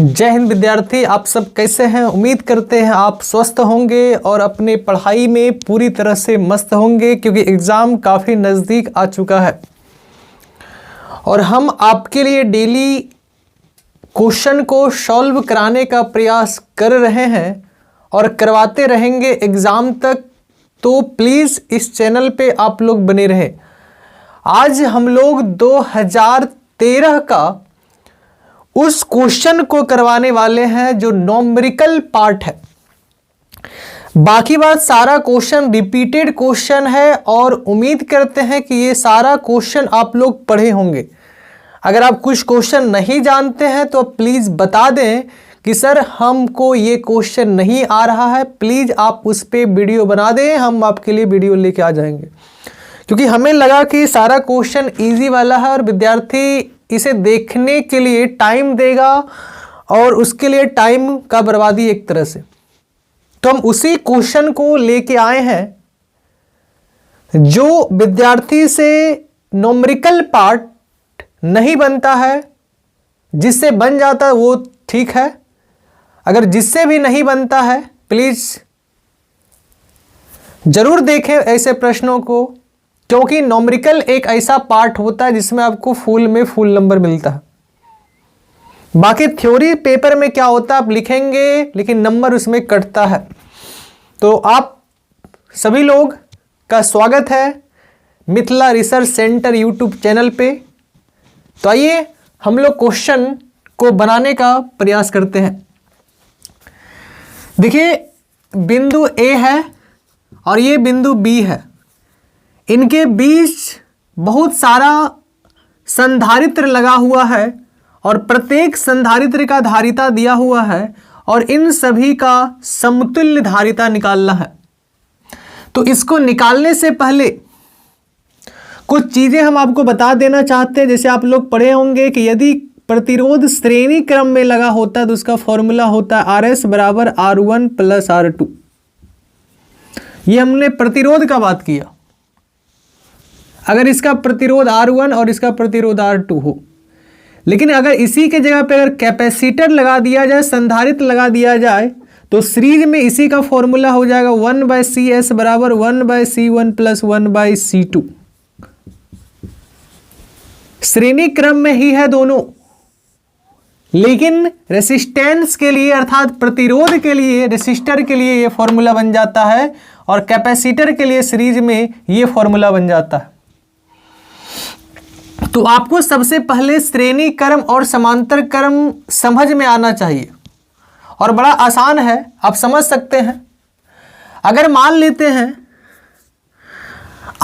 जय हिंद विद्यार्थी, आप सब कैसे हैं। उम्मीद करते हैं आप स्वस्थ होंगे और अपने पढ़ाई में पूरी तरह से मस्त होंगे, क्योंकि एग्ज़ाम काफ़ी नज़दीक आ चुका है और हम आपके लिए डेली क्वेश्चन को सॉल्व कराने का प्रयास कर रहे हैं और करवाते रहेंगे एग्ज़ाम तक। तो प्लीज़ इस चैनल पे आप लोग बने रहें। आज हम लोग 2013 का उस क्वेश्चन को करवाने वाले हैं जो न्यूमेरिकल पार्ट है। बाकी बात सारा क्वेश्चन रिपीटेड क्वेश्चन है और उम्मीद करते हैं कि ये सारा क्वेश्चन आप लोग पढ़े होंगे। अगर आप कुछ क्वेश्चन नहीं जानते हैं तो प्लीज़ बता दें कि सर हमको ये क्वेश्चन नहीं आ रहा है, प्लीज़ आप उस पर वीडियो बना दें, हम आपके लिए वीडियो लेके आ जाएंगे। क्योंकि हमें लगा कि सारा क्वेश्चन ईजी वाला है और विद्यार्थी इसे देखने के लिए टाइम देगा और उसके लिए टाइम का बर्बादी एक तरह से। तो हम उसी क्वेश्चन को लेके आए हैं जो विद्यार्थी से न्यूमेरिकल पार्ट नहीं बनता है। जिससे बन जाता है वो ठीक है, अगर जिससे भी नहीं बनता है प्लीज़ ज़रूर देखें ऐसे प्रश्नों को, क्योंकि न्यूमेरिकल एक ऐसा पार्ट होता है जिसमें आपको फुल में फुल नंबर मिलता है। बाकी थ्योरी पेपर में क्या होता है आप लिखेंगे लेकिन नंबर उसमें कटता है। तो आप सभी लोग का स्वागत है Mithila research centre YouTube channel पे। तो आइए हम लोग क्वेश्चन को बनाने का प्रयास करते हैं। देखिए, बिंदु ए है और ये बिंदु बी है। इनके बीच बहुत सारा संधारित्र लगा हुआ है और प्रत्येक संधारित्र का धारिता दिया हुआ है और इन सभी का समतुल्य धारिता निकालना है। तो इसको निकालने से पहले कुछ चीज़ें हम आपको बता देना चाहते हैं। जैसे आप लोग पढ़े होंगे कि यदि प्रतिरोध श्रेणी क्रम में लगा होता है तो उसका फॉर्मूला होता है RS बराबर R1 प्लस R2। ये हमने प्रतिरोध का बात किया। अगर इसका प्रतिरोध R1 और इसका प्रतिरोध R2 हो, लेकिन अगर इसी के जगह पे अगर कैपेसिटर लगा दिया जाए, संधारित्र लगा दिया जाए, तो सीरीज में इसी का फॉर्मूला हो जाएगा 1/CS बराबर 1/C1 प्लस 1/C2। श्रेणी क्रम में ही है दोनों, लेकिन रेसिस्टेंस के लिए अर्थात प्रतिरोध के लिए रेसिस्टर के लिए ये फॉर्मूला बन जाता है और कैपेसिटर के लिए सीरीज में ये फॉर्मूला बन जाता है। तो आपको सबसे पहले श्रेणी क्रम और समांतर क्रम समझ में आना चाहिए और बड़ा आसान है, आप समझ सकते हैं। अगर मान लेते हैं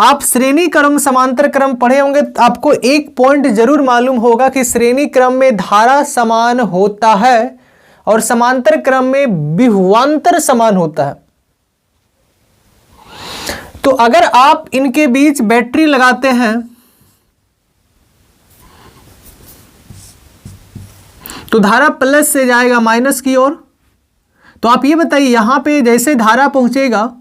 आप श्रेणी क्रम समांतर क्रम पढ़े होंगे तो आपको एक पॉइंट जरूर मालूम होगा कि श्रेणी क्रम में धारा समान होता है और समांतर क्रम में विभवांतर समान होता है। तो अगर आप इनके बीच बैटरी लगाते हैं तो धारा प्लस से जाएगा माइनस की ओर। तो आप ये बताइए, यहां पे जैसे धारा पहुंचेगा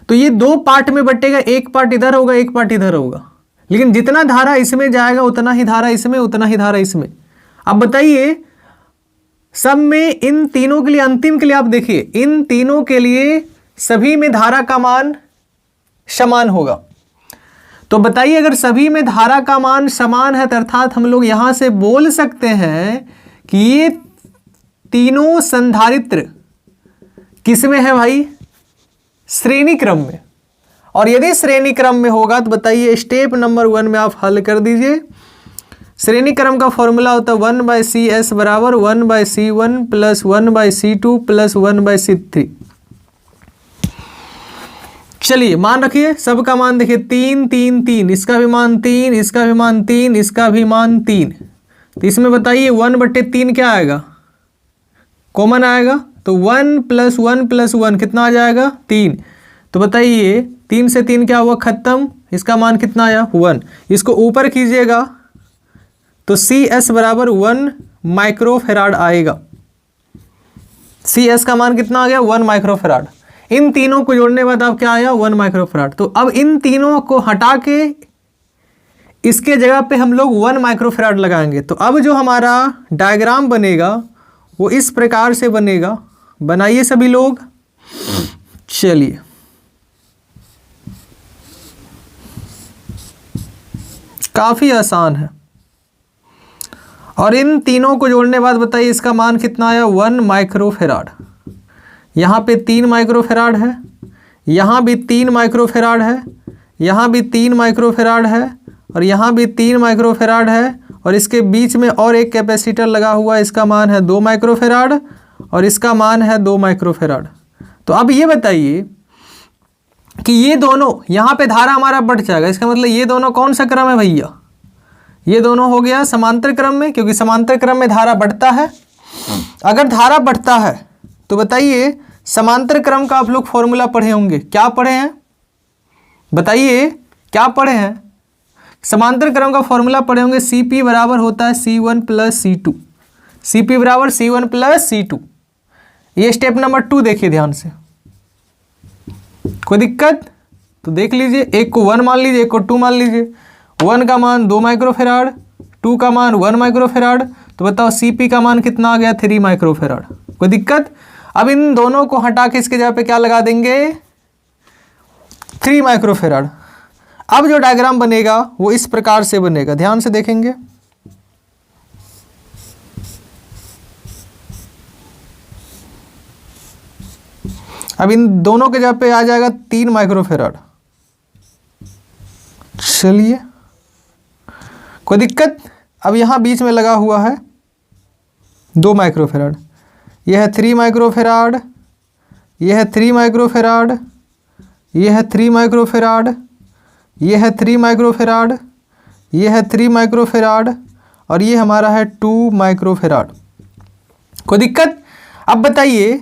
तो ये दो पार्ट में बटेगा, एक पार्ट इधर होगा एक पार्ट इधर होगा, लेकिन जितना धारा इसमें जाएगा उतना ही धारा इसमें, उतना ही धारा इसमें। अब बताइए सब में इन तीनों के लिए, अंतिम के लिए आप देखिए, इन तीनों के लिए सभी में धारा का मान समान होगा। तो बताइए अगर सभी में धारा का मान समान है तो अर्थात हम लोग यहां से बोल सकते हैं कि ये तीनों संधारित्र किस में है भाई? श्रेणी क्रम में। और यदि श्रेणी क्रम में होगा तो बताइए स्टेप नंबर 1 में आप हल कर दीजिए। श्रेणी क्रम का फॉर्मूला होता है 1/CS बराबर 1/C1 plus 1/C2 plus 1/C3। चलिए मान रखिए, सबका मान देखिए 3 3 3, इसका भी मान 3, इसका भी मान 3, इसका भी मान 3। तो इसमें बताइए 1/3 क्या आएगा? कॉमन आएगा, तो 1 प्लस 1 प्लस 1 कितना आ जाएगा? 3। तो बताइए 3 से 3 क्या हुआ? खत्म। इसका मान कितना आया? 1। इसको ऊपर कीजिएगा तो CS बराबर 1 माइक्रोफेराड आएगा। CS का मान कितना आ गया? 1 माइक्रोफेराड। इन तीनों को जोड़ने के बाद अब क्या आया? 1 माइक्रोफेराड। तो अब इन तीनों को हटा के इसके जगह पे हम लोग 1 माइक्रोफेराड लगाएंगे। तो अब जो हमारा डायग्राम बनेगा वो इस प्रकार से बनेगा। बनाइए सभी लोग। चलिए, काफी आसान है। और इन तीनों को जोड़ने बाद बताइए इसका मान कितना आया, 1 माइक्रोफेराड। यहाँ पे 3 माइक्रोफेराड है, यहाँ भी 3 माइक्रोफेराड है, यहाँ भी 3 माइक्रोफेराड है, और यहाँ भी 3 माइक्रोफेराड है, और इसके बीच में और एक कैपेसिटर लगा हुआ है, इसका मान है 2 माइक्रोफेराड, और इसका मान है 2 माइक्रोफेराड। तो अब ये बताइए कि ये दोनों, यहाँ पे धारा हमारा बढ़ जाएगा, इसका मतलब ये दोनों कौन सा क्रम है भैया, ये दोनों हो गया समांतर क्रम में, क्योंकि समांतर क्रम में धारा बढ़ता है। अगर धारा बढ़ता है तो बताइए समांतर क्रम का आप लोग फॉर्मूला पढ़े होंगे, क्या पढ़े हैं बताइए, क्या पढ़े हैं? समांतर क्रम का फॉर्मूला पढ़े होंगे, Cp बराबर होता है C1 प्लस C2, Cp बराबर C1 प्लस C2। ये स्टेप नंबर 2 देखिए ध्यान से, कोई दिक्कत तो देख लीजिए। एक को 1 मान लीजिए, एक को 2 मान लीजिए। 1 का मान 2 माइक्रोफेराड, 2 का मान 1 माइक्रोफेराड, तो बताओ Cp का मान कितना आ गया, 3 माइक्रोफेराड। कोई दिक्कत? अब इन दोनों को हटा के इसके जगह पे क्या लगा देंगे, 3 माइक्रोफेराड। अब जो डायग्राम बनेगा वो इस प्रकार से बनेगा, ध्यान से देखेंगे। अब इन दोनों के जगह पे आ जाएगा 3 माइक्रोफेराड। चलिए, कोई दिक्कत? अब यहां बीच में लगा हुआ है 2 माइक्रोफेराड, यह है 3 माइक्रोफेराड, यह है 3 माइक्रोफेराड, यह है 3 माइक्रोफेराड, यह है 3 माइक्रोफेराड, यह है 3 माइक्रोफेराड, और ये हमारा है 2 माइक्रोफेराड। कोई दिक्कत? अब बताइए,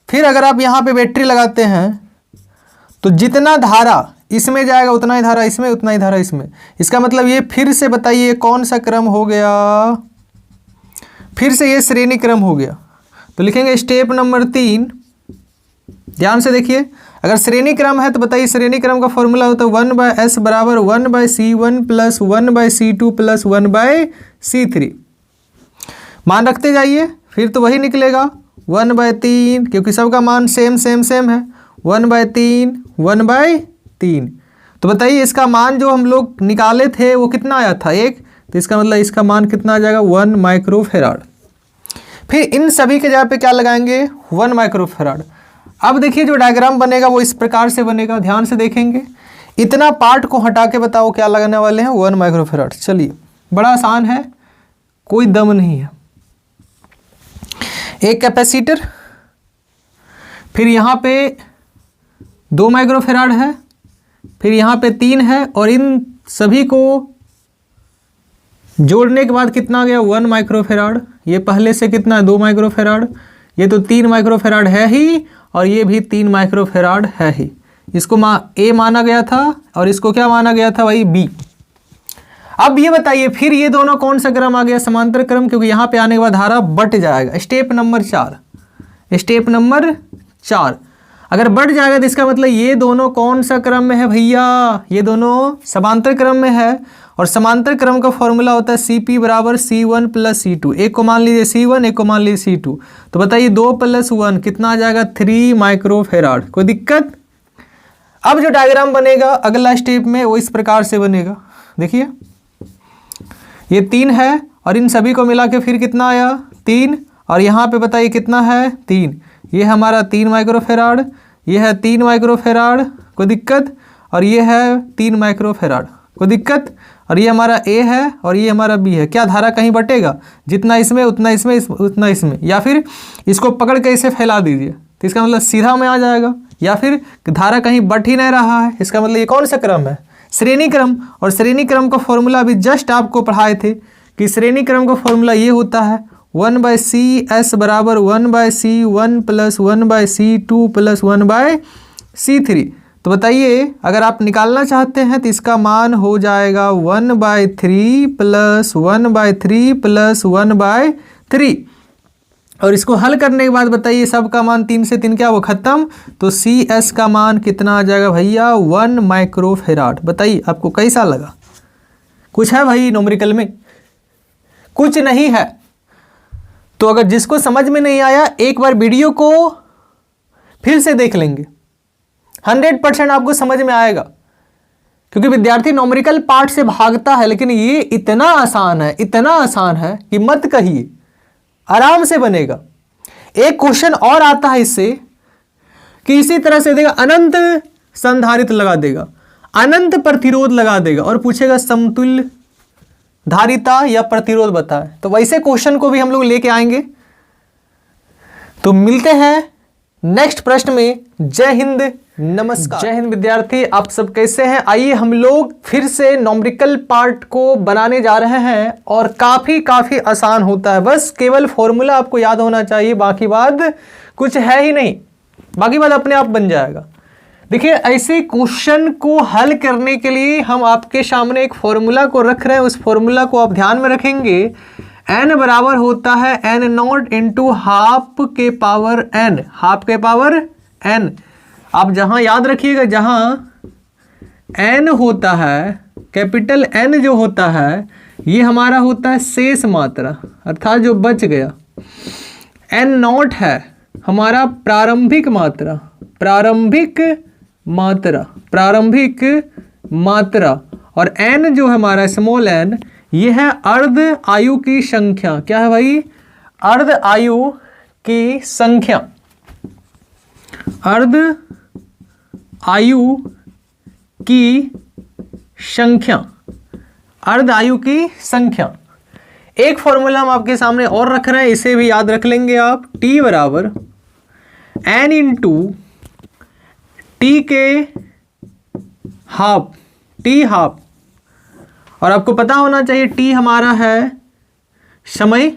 फिर अगर आप यहाँ पे बैटरी लगाते हैं तो जितना धारा इसमें जाएगा उतना ही धारा इसमें, उतना ही धारा इसमें। इसका मतलब ये फिर से बताइए कौन सा क्रम हो गया, फिर से ये श्रेणी क्रम हो गया। तो लिखेंगे स्टेप नंबर 3, ध्यान से देखिए। अगर श्रेणी क्रम है तो बताइए श्रेणी क्रम का फॉर्मूला होता है 1/s बराबर 1/c1 plus 1/c2 plus 1/c3। मान रखते जाइए, फिर तो वही निकलेगा 1/3, क्योंकि सबका मान सेम सेम सेम है, 1/3 1/3। तो बताइए इसका मान जो हम लोग निकाले थे वो कितना आया था, 1। तो इसका मतलब इसका मान कितना आ जाएगा, 1 माइक्रोफेराड। फिर इन सभी के जगह पे क्या लगाएंगे, 1 माइक्रोफेराड। अब देखिए जो डायग्राम बनेगा वो इस प्रकार से बनेगा, ध्यान से देखेंगे। इतना पार्ट को हटा के बताओ क्या लगाने वाले हैं, 1 माइक्रोफेराड। चलिए, बड़ा आसान है, कोई दम नहीं है। एक कैपेसिटर, फिर यहाँ पे 2 माइक्रोफेराड है, फिर यहाँ पे 3 है, और इन सभी को जोड़ने के बाद कितना आ गया, 1 माइक्रोफेराड। ये पहले से कितना है, 2 माइक्रोफेराड। ये तो 3 माइक्रोफेराड है ही, और ये भी 3 माइक्रोफेराड है ही। इसको ए माना गया था, और इसको क्या माना गया था भाई, बी। अब ये बताइए फिर ये दोनों कौन सा क्रम आ गया, समांतर क्रम, क्योंकि यहाँ पे आने के बाद धारा बढ़ जाएगा। स्टेप नंबर 4, स्टेप नंबर 4 अगर बढ़ जाएगा तो इसका मतलब ये दोनों कौन सा क्रम में है भैया, ये दोनों समांतर क्रम में है। और समांतर क्रम का फॉर्मूला होता है Cp बराबर C1 प्लस C2। एक को मान लीजिए C1, एक को मान लीजिए C2। तो बताइए 2 + 1 कितना आ जाएगा, 3 माइक्रोफेराड। कोई दिक्कत? अब जो डायग्राम बनेगा अगला स्टेप में वो इस प्रकार से बनेगा, देखिए ये 3 है, और इन सभी को मिला के फिर कितना आया, 3, और यहाँ पे बताइए कितना है, 3। ये हमारा 3 माइक्रोफेराड, ये है 3 माइक्रोफेराड, कोई दिक्कत? और ये है 3 माइक्रोफेराड, कोई दिक्कत? और ये हमारा ए है, और ये हमारा बी है। क्या धारा कहीं बटेगा, जितना इसमें उतना इसमें उतना इसमें, या फिर इसको पकड़ के इसे फैला दीजिए तो इसका मतलब सीधा में आ जाएगा, या फिर धारा कहीं बट ही नहीं रहा है, इसका मतलब ये कौन सा क्रम है, श्रेणी क्रम। और श्रेणी क्रम का फॉर्मूला अभी जस्ट आपको पढ़ाए थे कि श्रेणी क्रम का फॉर्मूला ये होता है 1/cs बराबर 1/c1 plus 1/c2 plus 1/c3। तो बताइए अगर आप निकालना चाहते हैं तो इसका मान हो जाएगा 1/3 प्लस 1/3 प्लस 1/3। और इसको हल करने के बाद बताइए सबका मान 3 से 3 क्या वो खत्म, तो CS का मान कितना आ जाएगा भैया, 1 माइक्रोफेराड। बताइए आपको कैसा लगा, कुछ है भाई न्यूमेरिकल में, कुछ नहीं है। तो अगर जिसको समझ में नहीं आया एक बार वीडियो को फिर से देख लेंगे, 100% आपको समझ में आएगा। क्योंकि विद्यार्थी न्यूमेरिकल पार्ट से भागता है, लेकिन ये इतना आसान है, इतना आसान है कि मत कहिए, आराम से बनेगा। एक क्वेश्चन और आता है इससे कि इसी तरह से देगा, अनंत संधारित्र लगा देगा, अनंत प्रतिरोध लगा देगा और पूछेगा समतुल्य धारिता या प्रतिरोध बताएं। तो वैसे क्वेश्चन को भी हम लोग लेके आएंगे। तो मिलते हैं नेक्स्ट प्रश्न में। जय हिंद, नमस्कार। जय हिंद विद्यार्थी, आप सब कैसे हैं? आइए हम लोग फिर से न्यूमेरिकल पार्ट को बनाने जा रहे हैं और काफ़ी आसान होता है। बस केवल फॉर्मूला आपको याद होना चाहिए, बाकी बात कुछ है ही नहीं, बाकी बात अपने आप बन जाएगा। देखिए, ऐसे क्वेश्चन को हल करने के लिए हम आपके सामने एक फॉर्मूला को रख रहे हैं। उस फॉर्मूला को आप ध्यान में रखेंगे। n बराबर होता है n नॉट इंटू हाफ के पावर n, हाफ के पावर n। आप जहां याद रखिएगा, जहां n होता है, कैपिटल N जो होता है, ये हमारा होता है शेष मात्रा, अर्थात जो बच गया। n नॉट है हमारा प्रारंभिक मात्रा, प्रारंभिक मात्रा, प्रारंभिक मात्रा। और n जो है हमारा स्मॉल n, ये है अर्ध आयु की संख्या। क्या है भाई? अर्ध आयु की संख्या, अर्ध आयु की संख्या, अर्ध आयु की संख्या। एक फॉर्मूला हम आपके सामने और रख रहे हैं, इसे भी याद रख लेंगे आप। t बराबर n इंटू टी के हाफ, टी हाफ। और आपको पता होना चाहिए टी हमारा है समय,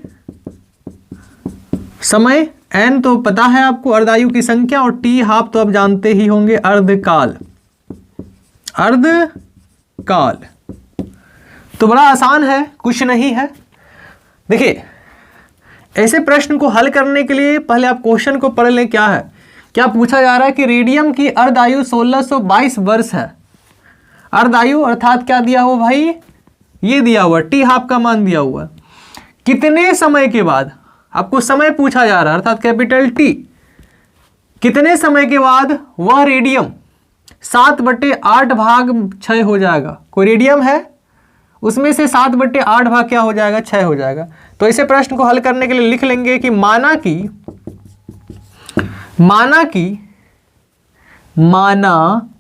समय n तो पता है आपको, अर्धायु की संख्या, और टी हाफ तो आप जानते ही होंगे, अर्धकाल, अर्धकाल। तो बड़ा आसान है, कुछ नहीं है। देखिए, ऐसे प्रश्न को हल करने के लिए पहले आप क्वेश्चन को पढ़ लें। क्या है, क्या पूछा जा रहा है कि रेडियम की अर्धायु 1622 वर्ष है। अर्धायु अर्थात क्या दिया हुआ भाई? ये दिया हुआ, टी हाफ का मान दिया हुआ। कितने समय के बाद, आपको समय पूछा जा रहा है, अर्थात कैपिटल टी। कितने समय के बाद वह रेडियम 7/8 भाग क्षय हो जाएगा। कोई रेडियम है, उसमें से 7/8 भाग क्या हो जाएगा? क्षय हो जाएगा। तो ऐसे प्रश्न को हल करने के लिए लिख लेंगे कि माना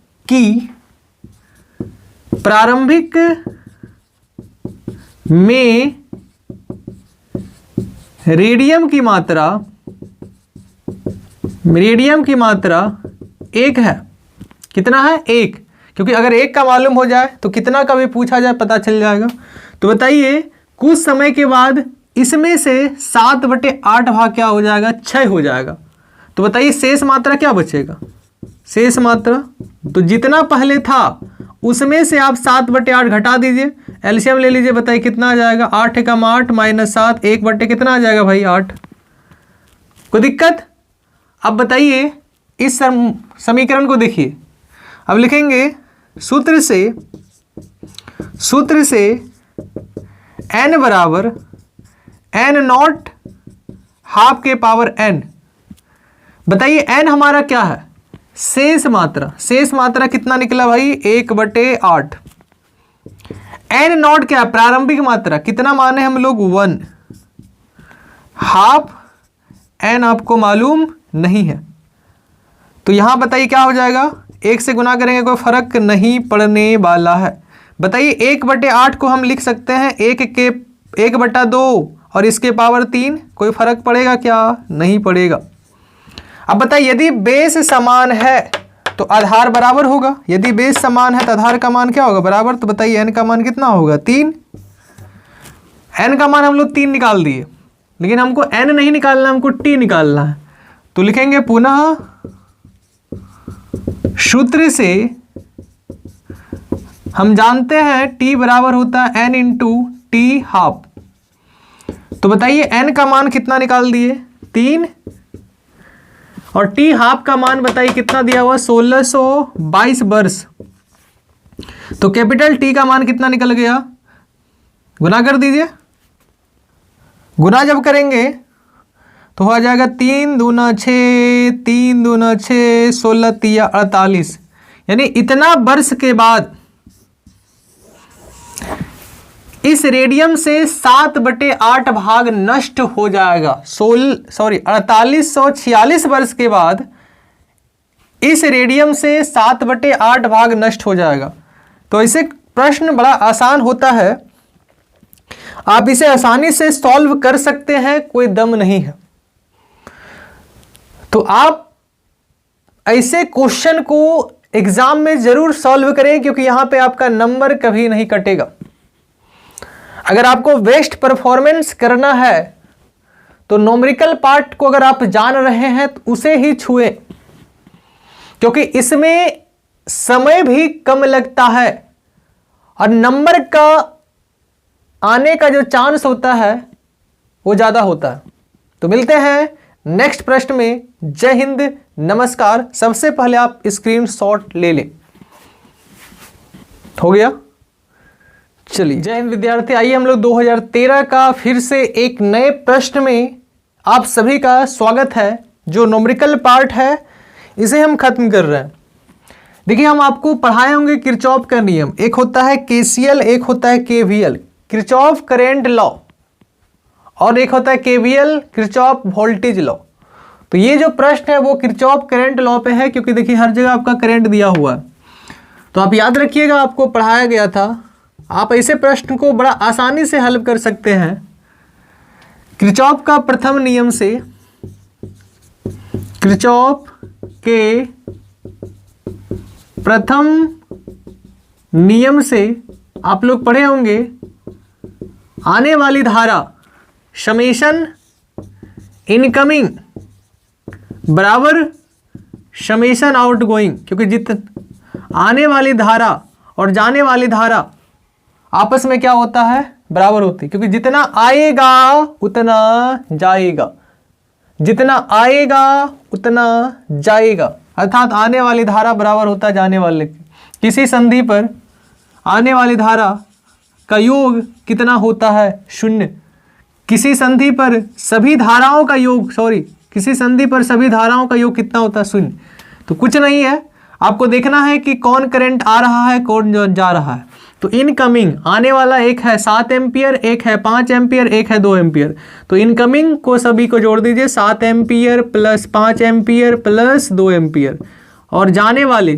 कि प्रारंभिक में रेडियम की मात्रा, रेडियम की मात्रा 1 है। कितना है? 1। क्योंकि अगर 1 का मालूम हो जाए तो कितना का भी पूछा जाए पता चल जाएगा। तो बताइए, कुछ समय के बाद इसमें से 7/8 भाग क्या हो जाएगा? क्षय हो जाएगा। तो बताइए शेष मात्रा क्या बचेगा? शेष मात्रा तो जितना पहले था उसमें से आप 7/8 घटा दीजिए, एलसीएम ले लीजिए, बताइए कितना आ जाएगा? 8 एकम 8 माइनस 7, 1 कितना आ जाएगा भाई? 8। कोई दिक्कत? अब बताइए, इस समीकरण को देखिए। अब लिखेंगे सूत्र से n बराबर n नॉट हाफ के पावर n। बताइए n हमारा क्या है? शेष मात्रा। शेष मात्रा कितना निकला भाई? 1/8। n नॉट क्या है? प्रारंभिक मात्रा। कितना माने हम लोग? 1। हाफ n आपको मालूम नहीं है, तो यहां बताइए क्या हो जाएगा? 1 से गुना करेंगे, कोई फर्क नहीं पड़ने वाला है। बताइए 1/8 को हम लिख सकते हैं 1/2 और इसके पावर 3। कोई फर्क पड़ेगा क्या? नहीं पड़ेगा। अब बताइए, यदि बेस समान है तो आधार बराबर होगा। यदि बेस समान है तो आधार का मान क्या होगा? बराबर। तो बताइए n का मान कितना होगा? 3। n का मान हम लोग 3 निकाल दिए, लेकिन हमको n नहीं निकालना, हमको t निकालना है। तो लिखेंगे पुनः सूत्र से हम जानते हैं t बराबर होता है n इंटू टी हाफ। तो बताइए n का मान कितना निकाल दिए? 3। और टी हाफ का मान बताइए कितना दिया हुआ? 1622 वर्ष। तो कैपिटल टी का मान कितना निकल गया? गुना कर दीजिए। गुना जब करेंगे तो हो जाएगा 3 दूना 6, 3 दूना 6, 16 तिया 48। यानी इतना वर्ष के बाद इस रेडियम से 7/8 भाग नष्ट हो जाएगा। 4846 वर्ष के बाद इस रेडियम से 7/8 भाग नष्ट हो जाएगा। तो इसे प्रश्न बड़ा आसान होता है, आप इसे आसानी से सॉल्व कर सकते हैं, कोई दम नहीं है। तो आप ऐसे क्वेश्चन को एग्जाम में जरूर सॉल्व करें, क्योंकि यहां पे आपका नंबर कभी नहीं कटेगा। अगर आपको बेस्ट परफॉर्मेंस करना है तो न्यूमेरिकल पार्ट को अगर आप जान रहे हैं तो उसे ही छुएं, क्योंकि इसमें समय भी कम लगता है और नंबर का आने का जो चांस होता है वो ज्यादा होता है। तो मिलते हैं नेक्स्ट प्रश्न में। जय हिंद, नमस्कार। सबसे पहले आप स्क्रीनशॉट ले लें। हो गया? चलिए, जय हिंद विद्यार्थी। आइए हम लोग 2013 का फिर से एक नए प्रश्न में आप सभी का स्वागत है। जो न्यूमेरिकल पार्ट है इसे हम खत्म कर रहे हैं। देखिए, हम आपको पढ़ाए होंगे किरचॉफ का नियम। एक होता है केसीएल, एक होता है केवीएल, किरचॉफ करंट लॉ, और एक होता है केवीएल, किरचॉफ वोल्टेज लॉ। तो ये जो प्रश्न है वो किरचॉफ करंट लॉ पे है, क्योंकि देखिए हर जगह आपका करंट दिया हुआ है। तो आप याद रखिएगा, आपको पढ़ाया गया था। आप ऐसे प्रश्न को बड़ा आसानी से हल कर सकते हैं। किरचॉफ का प्रथम नियम से, किरचॉफ के प्रथम नियम से आप लोग पढ़े होंगे, आने वाली धारा समेशन इनकमिंग बराबर समेशन आउटगोइंग, क्योंकि आने वाली धारा और जाने वाली धारा आपस में क्या होता है? बराबर होती है, क्योंकि जितना आएगा उतना जाएगा, जितना आएगा उतना जाएगा, अर्थात आने वाली धारा बराबर होता है जाने वाले के। किसी संधि पर आने वाली धारा का योग कितना होता है? 0। किसी संधि पर सभी धाराओं का योग, किसी संधि पर सभी धाराओं का योग कितना होता है? 0। तो कुछ नहीं है, आपको देखना है कि कौन करंट आ रहा है, कौन जा रहा है। तो इनकमिंग आने वाला एक है 7 एम्पियर, एक है 5 एम्पियर, एक है 2 एम्पियर। तो इनकमिंग को सभी को जोड़ दीजिए, 7 ampere plus 5 ampere plus 2 ampere, और जाने वाले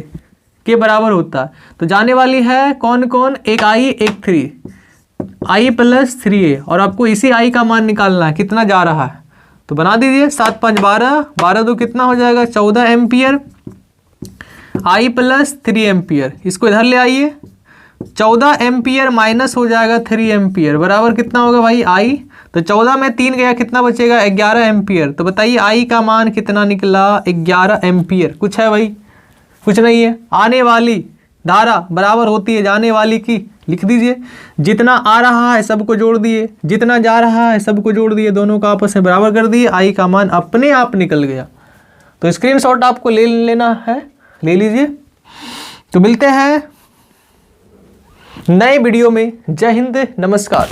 के बराबर होता है। तो जाने वाली है कौन कौन? एक आई, एक 3, आई प्लस 3a, और आपको इसी आई का मान निकालना है कितना जा रहा है। तो बना दीजिए, 7 5 12, 12 2 कितना हो जाएगा? 14 एम्पियर, आई प्लस 3 एम्पियर। इसको इधर ले आइए, 14 एम्पियर माइनस हो जाएगा 3 एम्पियर, बराबर कितना होगा भाई? आई। तो 14 में 3 गया, कितना बचेगा? 11 एम्पियर। तो बताइए आई का मान कितना निकला? 11 एम्पियर। कुछ है भाई? कुछ नहीं है। आने वाली धारा बराबर होती है जाने वाली की, लिख दीजिए। जितना आ रहा है सबको जोड़ दिए, जितना जा रहा है सबको जोड़ दिए, दोनों का आपस में बराबर कर दिए, आई का मान अपने आप निकल गया। तो स्क्रीनशॉट आपको ले लेना है, ले लीजिए। तो मिलते हैं नए वीडियो में। जय हिंद, नमस्कार।